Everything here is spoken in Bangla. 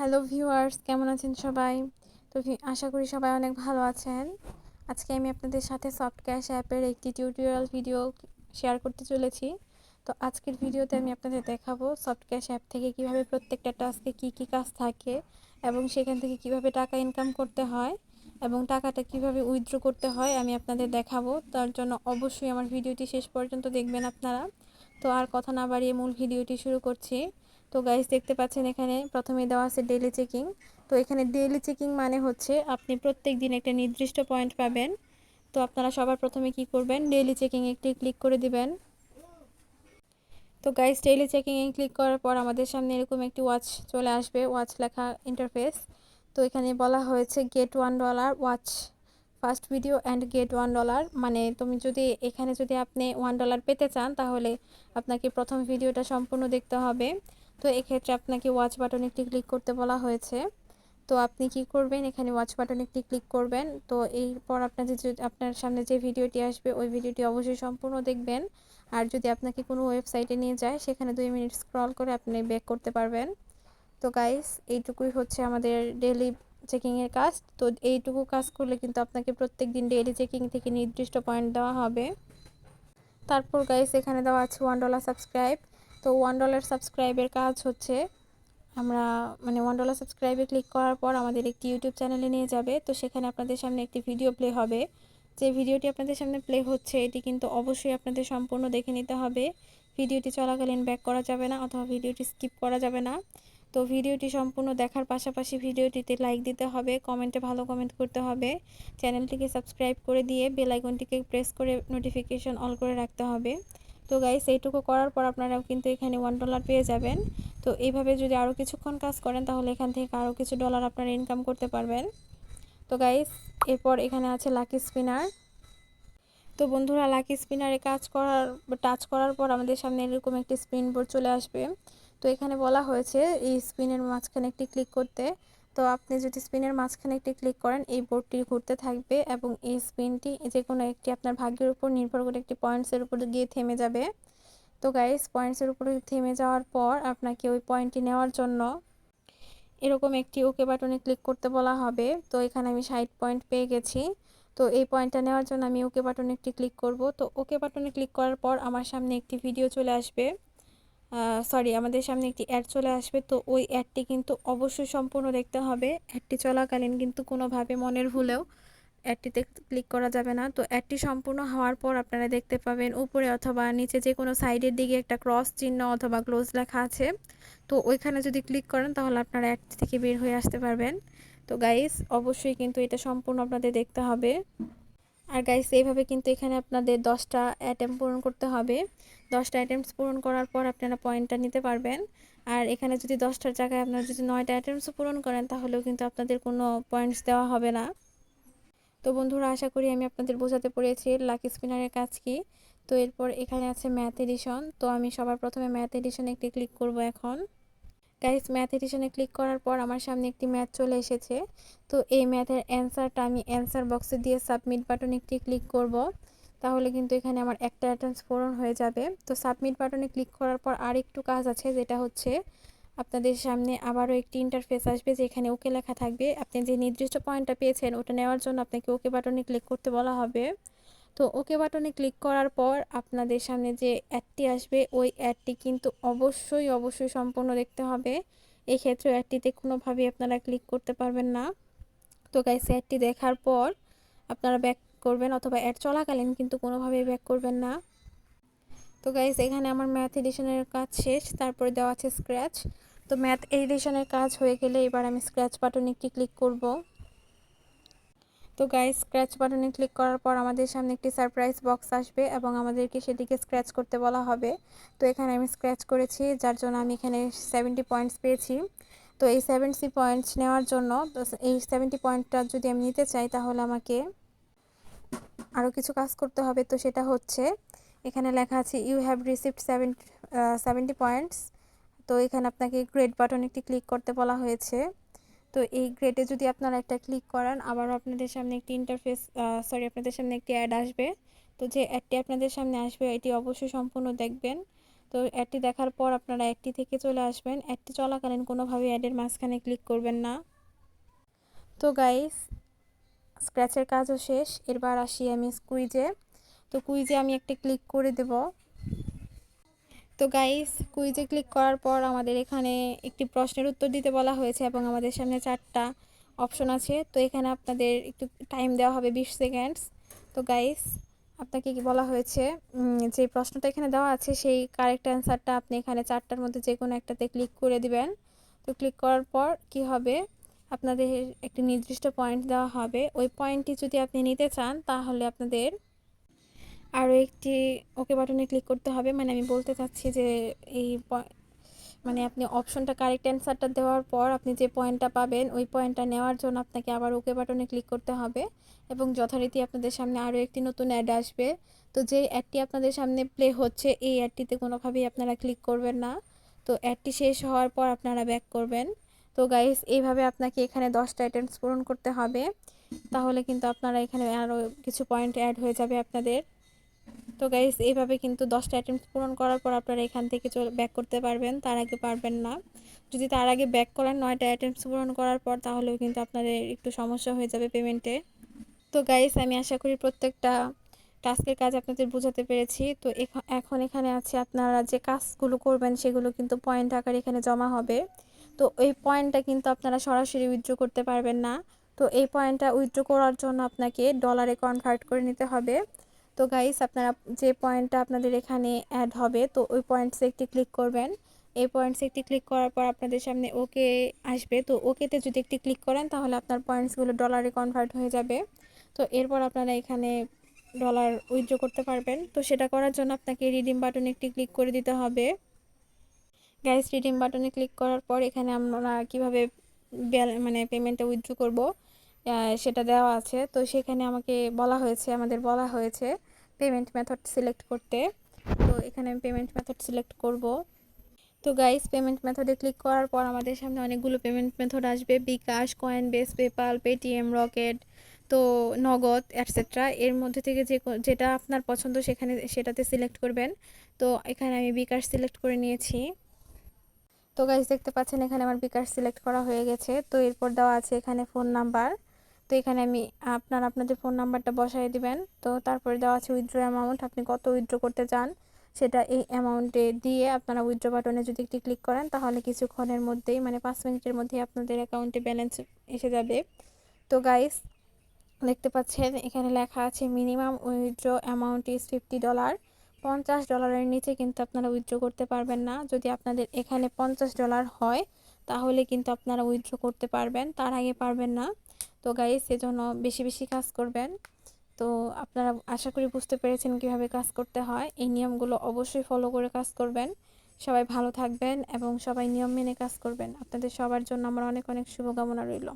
হ্যালো ভিউয়ার্স, কেমন আছেন সবাই? তো আশা করি সবাই অনেক ভালো আছেন। আজকে আমি আপনাদের সাথে সফট ক্যাশ অ্যাপের একটি টিউটোরিয়াল ভিডিও শেয়ার করতে চলেছি। তো আজকের ভিডিওতে আমি আপনাদের দেখাবো সফট ক্যাশ অ্যাপ থেকে কিভাবে প্রত্যেকটা টাস্কে কি কাজ থাকে এবং সেখান থেকে কিভাবে টাকা ইনকাম করতে হয় এবং টাকাটা কিভাবে উইথড্র করতে হয় আমি আপনাদের দেখাবো। তার জন্য অবশ্যই আমার ভিডিওটি শেষ পর্যন্ত দেখবেন আপনারা। তো আর কথা না বাড়িয়ে মূল ভিডিওটি শুরু করছি। তো গাইস, দেখতে পাচ্ছেন এখানে প্রথমে দেওয়া আছে ডেইলি চেকিং। তো এখানে ডেইলি চেকিং মানে হচ্ছে আপনি প্রত্যেক দিন একটা নির্দিষ্ট পয়েন্ট পাবেন। তো আপনারা সবার প্রথমে কি করবেন, ডেইলি চেকিং একটি ক্লিক করে দিবেন। তো গাইস, ডেইলি চেকিং এ ক্লিক করার পর আমাদের সামনে এরকম একটি ওয়াচ চলে আসবে, ওয়াচ লেখা ইন্টারফেস। তো এখানে বলা হয়েছে get $1 watch first video and get $1, মানে তুমি যদি এখানে যদি আপনি $1 পেতে চান তাহলে আপনাকে প্রথম ভিডিওটা সম্পূর্ণ দেখতে হবে। তো এক্ষেত্রে আপনাকে ওয়াচ বাটন একটি ক্লিক করতে বলা হয়েছে। তো আপনি কি করবেন, এখানে ওয়াচ বাটন একটি ক্লিক করবেন। তো এরপর আপনার সামনে যে ভিডিওটি আসবে ওই ভিডিওটি অবশ্যই সম্পূর্ণ দেখবেন। আর যদি আপনাকে কোনো ওয়েবসাইটে নিয়ে যায় সেখানে 2 মিনিট স্ক্রল করে আপনি ব্যাক করতে পারবেন। তো গাইস, এইটুকুই হচ্ছে আমাদের ডেইলি চেকিংয়ের কাজ। তো এইটুকু কাজ করলে কিন্তু আপনাকে প্রত্যেক দিন ডেইলি চেকিং থেকে নির্দিষ্ট পয়েন্ট দেওয়া হবে। তারপর গাইস, এখানে দেওয়া আছে $1 সাবস্ক্রাইব। তো $1 সাবস্ক্রাইবের কাজ হচ্ছে আমরা $1 সাবস্ক্রাইবে ক্লিক করার পর আমাদের একটি ইউটিউব চ্যানেলে নিয়ে যাবে। তো সেখানে আপনাদের সামনে একটি ভিডিও প্লে হবে। যে ভিডিওটি আপনাদের সামনে প্লে হচ্ছে এটি কিন্তু অবশ্যই আপনাদের সম্পূর্ণ দেখে নিতে হবে। ভিডিওটি চলাকালীন ব্যাক করা যাবে না অথবা ভিডিওটি স্কিপ করা যাবে না। তো ভিডিওটি সম্পূর্ণ দেখার পাশাপাশি ভিডিওটিতে লাইক দিতে হবে, কমেন্টে ভালো কমেন্ট করতে হবে, চ্যানেলটিকে সাবস্ক্রাইব করে দিয়ে বেল আইকনটিকে প্রেস করে নোটিফিকেশন অল করে রাখতে হবে। তো গাইস, এইটুকু করার পর আপনারাও কিন্তু এখানে $1 পেয়ে যাবেন। তো এইভাবে যদি আরও কিছুক্ষণ কাজ করেন তাহলে এখান থেকে আরও কিছু ডলার আপনারা ইনকাম করতে পারবেন। তো গাইস, এরপর এখানে আছে লাকি স্পিনার। তো বন্ধুরা, লাকি স্পিনারে টাচ করার পর আমাদের সামনে এরকম একটি স্পিন বোর্ড চলে আসবে। তো এখানে বলা হয়েছে এই স্পিনের মাঝখানে একটি ক্লিক করতে। তো আপনি যদি স্পিনের মাঝখানে একটি ক্লিক করেন এই বোর্ডটি ঘুরতে থাকবে এবং এই স্পিনটি যে কোনো একটি আপনার ভাগ্যের উপর নির্ভর করে একটি পয়েন্টসের উপর গিয়ে থেমে যাবে। তো গাইস, পয়েন্টসের উপরে থেমে যাওয়ার পর আপনাকে ওই পয়েন্টটি নেওয়ার জন্য এরকম একটি ওকে বাটনে ক্লিক করতে বলা হবে। তো এখানে আমি 60 পয়েন্ট পেয়ে গেছি। তো এই পয়েন্টটা নেওয়ার জন্য আমি ওকে বাটনে একটি ক্লিক করব। তো ওকে বাটনে ক্লিক করার পর আমার সামনে একটি ভিডিও চলে আসবে, আমাদের সামনে একটি অ্যাড চলে আসবে। তো ওই অ্যাডটি কিন্তু অবশ্যই সম্পূর্ণ দেখতে হবে। অ্যাডটি চলাকালীন কিন্তু কোনোভাবে মনের ভুলেও অ্যাডটিতে ক্লিক করা যাবে না। তো অ্যাডটি সম্পূর্ণ হওয়ার পর আপনারা দেখতে পাবেন উপরে অথবা নিচে যে কোনো সাইডের দিকে একটা ক্রস চিহ্ন অথবা ক্লোজ লেখা আছে। তো ওইখানে যদি ক্লিক করেন তাহলে আপনারা অ্যাড থেকে বের হয়ে আসতে পারবেন। তো গাইস, অবশ্যই কিন্তু এটা সম্পূর্ণ আপনাদের দেখতে হবে। আর গাইস, এইভাবে কিন্তু এখানে আপনাদের 10টা অ্যাটেম পূরণ করতে হবে। 10টা অ্যাটেম্পস পূরণ করার পর আপনারা পয়েন্টটা নিতে পারবেন। আর এখানে যদি 10টার জায়গায় আপনারা যদি 9টা অ্যাটেম্পসও পূরণ করেন তাহলেও কিন্তু আপনাদের কোনো পয়েন্টস দেওয়া হবে না। তো বন্ধুরা, আশা করি আমি আপনাদের বোঝাতে পেরেছি লাকি স্পিনারের কাজ কি। তো এরপর এখানে আছে ম্যাথ এডিশন। তো আমি সবার প্রথমে ম্যাথ এডিশনে একটি ক্লিক করব এখন। গাইস, ম্যাথ এডিশনে ক্লিক করার পর আমার সামনে একটি ম্যাথ চলে এসেছে। তো এই ম্যাথের অ্যান্সারটা আমি অ্যান্সার বক্সে দিয়ে সাবমিট বাটনে একটি ক্লিক করব। তাহলে কিন্তু এখানে আমার একটা অ্যাটেন্স পূরণ হয়ে যাবে। তো সাবমিট বাটনে ক্লিক করার পর আরেকটু কাজ আছে, যেটা হচ্ছে আপনাদের সামনে আবারও একটি ইন্টারফেস আসবে যেখানে ওকে লেখা থাকবে। আপনি যে নির্দিষ্ট পয়েন্টটা পেয়েছেন ওটা নেওয়ার জন্য আপনাকে ওকে বাটনে ক্লিক করতে বলা হবে। তো ওকে বাটনে ক্লিক করার পর আপনাদের সামনে যে অ্যাডটি আসবে ওই অ্যাডটি কিন্তু অবশ্যই সম্পূর্ণ দেখতে হবে। এই ক্ষেত্রে অ্যাডটিতে কোনোভাবেই আপনারা ক্লিক করতে পারবেন না। তো গাইস, অ্যাডটি দেখার পর আপনারা ব্যাক করবেন অথবা অ্যাড চলাকালীন কিন্তু কোনোভাবেই ব্যাক করবেন না। তো গাইস, এখানে আমার ম্যাথ এডিশনের কাজ শেষ। তারপরে দেওয়া আছে স্ক্র্যাচ। তো ম্যাথ এডিশনের কাজ হয়ে গেলে এবার আমি স্ক্র্যাচ বাটনে একটি ক্লিক করব। তো গাইস, স্ক্র্যাচ বাটনে ক্লিক করার পর আমাদের সামনে একটি সারপ্রাইজ বক্স আসবে এবং আমাদেরকে সেটিকে স্ক্র্যাচ করতে বলা হবে। তো এখানে আমি স্ক্র্যাচ করেছি, যার জন্য আমি এখানে 70 পয়েন্টস পেয়েছি। তো এই 70 পয়েন্টস নেওয়ার জন্য এই 70 পয়েন্টটা যদি আমি নিতে চাই তাহলে আমাকে আরও কিছু কাজ করতে হবে। তো সেটা হচ্ছে এখানে লেখা আছে ইউ হ্যাভ রিসিভড 70 পয়েন্টস। তো এখানে আপনাকে গ্রেড বাটন একটি ক্লিক করতে বলা হয়েছে। তো এই গ্রেডে যদি আপনারা একটা ক্লিক করেন আবারও আপনাদের সামনে একটি আপনাদের সামনে একটি অ্যাড আসবে। তো যে অ্যাডটি আপনাদের সামনে আসবে এটি অবশ্যই সম্পূর্ণ দেখবেন। তো অ্যাডটি দেখার পর আপনারা অ্যাডটি থেকে চলে আসবেন। অ্যাডটি চলাকালীন কোনোভাবে অ্যাডের মাঝখানে ক্লিক করবেন না। তো গাইস, স্ক্র্যাচের কাজও শেষ। এরবার আসি আমি কুইজে। তো কুইজে আমি একটা ক্লিক করে দেব। তো গাইস, কুইজে ক্লিক করার পর আমাদের এখানে একটি প্রশ্নের উত্তর দিতে বলা হয়েছে এবং আমাদের সামনে 4টা অপশন আছে। তো এখানে আপনাদের একটু টাইম দেওয়া হবে 20 সেকেন্ডস। তো গাইস, আপনাকে কি বলা হয়েছে, যে প্রশ্নটা এখানে দেওয়া আছে সেই কারেক্ট অ্যান্সারটা আপনি এখানে 4টার মধ্যে যে কোনো একটাতে ক্লিক করে দিবেন। তো ক্লিক করার পর কি হবে, আপনাদের একটি নির্দিষ্ট পয়েন্ট দেওয়া হবে। ওই পয়েন্টটি যদি আপনি নিতে চান তাহলে আপনাদের আরও একটি ওকে বাটনে ক্লিক করতে হবে। মানে আমি বলতে চাচ্ছি যে এই মানে আপনি অপশনটা কারেক্ট অ্যান্সারটা দেওয়ার পর আপনি যে পয়েন্টটা পাবেন ওই পয়েন্টটা নেওয়ার জন্য আপনাকে আবার ওকে বাটনে ক্লিক করতে হবে এবং যথারীতি আপনাদের সামনে আরও একটি নতুন অ্যাড আসবে। তো যে অ্যাডটি আপনাদের সামনে প্লে হচ্ছে এই অ্যাডটিতে কোনোভাবেই আপনারা ক্লিক করবেন না। তো অ্যাডটি শেষ হওয়ার পর আপনারা ব্যাক করবেন। তো গাইস, এইভাবে আপনাকে এখানে 10টা আইটেমস পূরণ করতে হবে। তাহলে কিন্তু আপনারা এখানে আরও কিছু পয়েন্ট অ্যাড হয়ে যাবে আপনাদের। তো গাইস, এইভাবে কিন্তু 10টা আইটেমস পূরণ করার পর আপনারা এখান থেকে ব্যাক করতে পারবেন, তার আগে পারবেন না। যদি তার আগে ব্যাক করেন 9টা আইটেমস পূরণ করার পর তাহলেও কিন্তু আপনাদের একটু সমস্যা হয়ে যাবে পেমেন্টে। তো গাইস, আমি আশা করি প্রত্যেকটা টাস্কের কাজ আপনাদের বোঝাতে পেরেছি। তো এখন এখানে আছে আপনারা যে কাজগুলো করবেন সেগুলো কিন্তু পয়েন্ট আকারে এখানে জমা হবে। তো এই পয়েন্টটা কিন্তু আপনারা সরাসরি উইথড্র করতে পারবেন না। তো এই পয়েন্টটা উইথড্র করার জন্য আপনাকে ডলারে কনভার্ট করে নিতে হবে। তো গাইস, আপনারা যে পয়েন্টটা আপনাদের এখানে অ্যাড হবে তো ওই পয়েন্টসে একটি ক্লিক করবেন। এই পয়েন্টসে একটি ক্লিক করার পর আপনাদের সামনে ওকে আসবে। তো ওকেতে যদি একটি ক্লিক করেন তাহলে আপনার পয়েন্টসগুলো ডলারে কনভার্ট হয়ে যাবে। তো এরপর আপনারা এখানে ডলার উইথড্র করতে পারবেন। তো সেটা করার জন্য আপনাকে রিডিম বাটনে একটি ক্লিক করে দিতে হবে। গাইস, রিডিম বাটনে ক্লিক করার পর এখানে আমরা কিভাবে মানে পেমেন্টটা উইথড্র করব সেটা দেওয়া আছে। তো সেখানে আমাদের বলা হয়েছে পেমেন্ট মেথড সিলেক্ট করতে। তো এখানে আমি পেমেন্ট মেথড সিলেক্ট করব। তো গাইস, পেমেন্ট মেথডে ক্লিক করার পর আমাদের সামনে অনেকগুলো পেমেন্ট মেথড আসবে, বিকাশ, কয়েনবেস, পেপাল, পেটিএম, রকেট, তো নগদ এটসেট্রা। এর মধ্যে থেকে যেটা আপনার পছন্দ সেটাতে সিলেক্ট করবেন। তো এখানে আমি বিকাশ সিলেক্ট করে নিয়েছি। তো গাইস, দেখতে পাচ্ছেন এখানে আমার বিকাশ সিলেক্ট করা হয়ে গেছে। তো এরপর দেওয়া আছে এখানে ফোন নাম্বার। তো এখানে আপনাদের ফোন নাম্বারটা বসাই দিবেন। তো তারপরে দেওয়া আছে উইথড্র অ্যামাউন্ট, আপনি কত উইথড্র করতে চান সেটা এই অ্যামাউন্টে দিয়ে আপনারা উইথড্র বাটনে যদি একটি ক্লিক করেন তাহলে কিছুক্ষণের মধ্যেই মানে 5 মিনিটের মধ্যেই আপনাদের অ্যাকাউন্টে ব্যালেন্স এসে যাবে। তো গাইস, দেখতে পাচ্ছেন এখানে লেখা আছে মিনিমাম উইথড্র অ্যামাউন্ট ইজ $50। $50 নিচে কিন্তু আপনারা উইথড্র করতে পারবেন না। যদি আপনাদের এখানে $50 হয় তাহলে কিন্তু আপনারা উইথড্র করতে পারবেন, তার আগে পারবেন না। তো গাইস, সেজন্য বেশি বেশি কাজ করবেন। তো আপনারা আশা করি বুঝতে পেরেছেন কিভাবে কাজ করতে হয়। এই নিয়মগুলো অবশ্যই ফলো করে কাজ করবেন। সবাই ভালো থাকবেন এবং সবাই নিয়ম মেনে কাজ করবেন। আপনাদের সবার জন্য আমার অনেক অনেক শুভকামনা রইল।